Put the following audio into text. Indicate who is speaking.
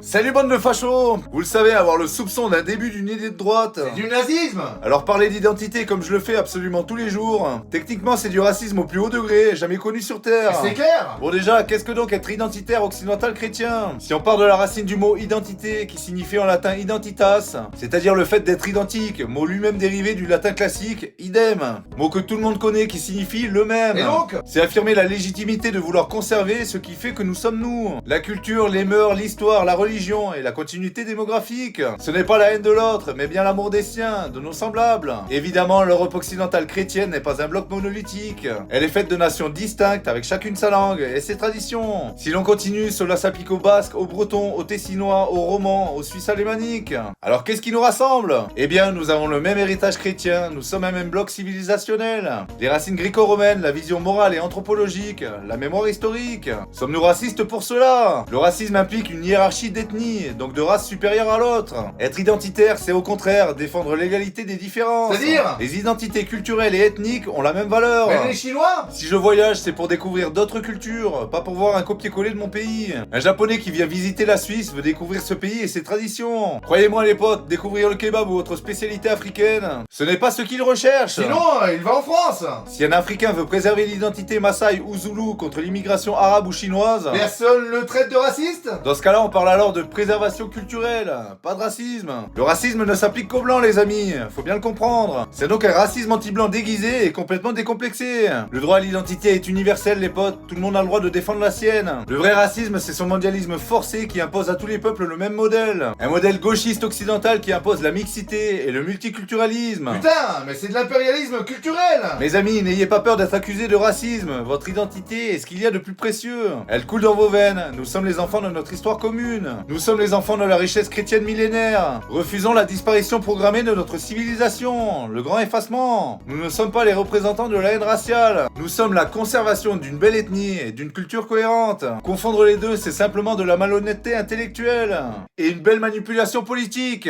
Speaker 1: Salut bande de fachos! Vous le savez, avoir le soupçon d'un début d'une idée de droite.
Speaker 2: C'est du nazisme!
Speaker 1: Alors parler d'identité comme je le fais absolument tous les jours, techniquement c'est du racisme au plus haut degré, jamais connu sur Terre.
Speaker 2: C'est clair!
Speaker 1: Bon déjà, qu'est-ce que donc être identitaire occidental chrétien? Si on part de la racine du mot identité, qui signifie en latin identitas, c'est-à-dire le fait d'être identique, mot lui-même dérivé du latin classique, idem, mot que tout le monde connaît qui signifie le même.
Speaker 2: Et donc?
Speaker 1: C'est affirmer la légitimité de vouloir conserver ce qui fait que nous sommes nous. La culture, les mœurs, l'histoire, la religion et la continuité démographique. Ce n'est pas la haine de l'autre, mais bien l'amour des siens, de nos semblables. Évidemment, l'Europe occidentale chrétienne n'est pas un bloc monolithique. Elle est faite de nations distinctes, avec chacune sa langue et ses traditions. Si l'on continue, cela s'applique aux Basques, aux Bretons, aux Tessinois, aux Romans, aux Suisses alémaniques. Alors qu'est-ce qui nous rassemble? Eh bien, nous avons le même héritage chrétien, nous sommes un même bloc civilisationnel. Les racines gréco-romaines, la vision morale et anthropologique, la mémoire historique. Sommes-nous racistes pour cela? Le racisme implique une hiérarchie d'ethnie, donc de race supérieure à l'autre. Être identitaire, c'est au contraire défendre l'égalité des différences.
Speaker 2: C'est-à-dire?
Speaker 1: Les identités culturelles et ethniques ont la même valeur.
Speaker 2: Même les Chinois?
Speaker 1: Si je voyage, c'est pour découvrir d'autres cultures, pas pour voir un copier-coller de mon pays. Un japonais qui vient visiter la Suisse veut découvrir ce pays et ses traditions. Croyez-moi les potes, découvrir le kebab ou autre spécialité africaine, ce n'est pas ce qu'il recherche.
Speaker 2: Sinon, il va en France!
Speaker 1: Si un Africain veut préserver l'identité Maasai ou Zoulou contre l'immigration arabe ou chinoise,
Speaker 2: Personne le traite de raciste?
Speaker 1: dans ce cas-là, on parle alors de préservation culturelle, pas de racisme. Le racisme ne s'applique qu'aux blancs, les amis, faut bien le comprendre. C'est donc un racisme anti-blanc déguisé et complètement décomplexé. Le droit à l'identité est universel, les potes, tout le monde a le droit de défendre la sienne. Le vrai racisme, c'est son mondialisme forcé qui impose à tous les peuples le même modèle. Un modèle gauchiste occidental qui impose la mixité et le multiculturalisme.
Speaker 2: Putain, mais c'est de l'impérialisme culturel!
Speaker 1: Mes amis, n'ayez pas peur d'être accusés de racisme. Votre identité est ce qu'il y a de plus précieux. Elle coule dans vos veines. Nous sommes les enfants de notre histoire commune. Nous sommes les enfants de la richesse chrétienne millénaire. Refusons la disparition programmée de notre civilisation, le grand effacement. Nous ne sommes pas les représentants de la haine raciale. Nous sommes la conservation d'une belle ethnie et d'une culture cohérente. Confondre les deux, c'est simplement de la malhonnêteté intellectuelle et une belle manipulation politique.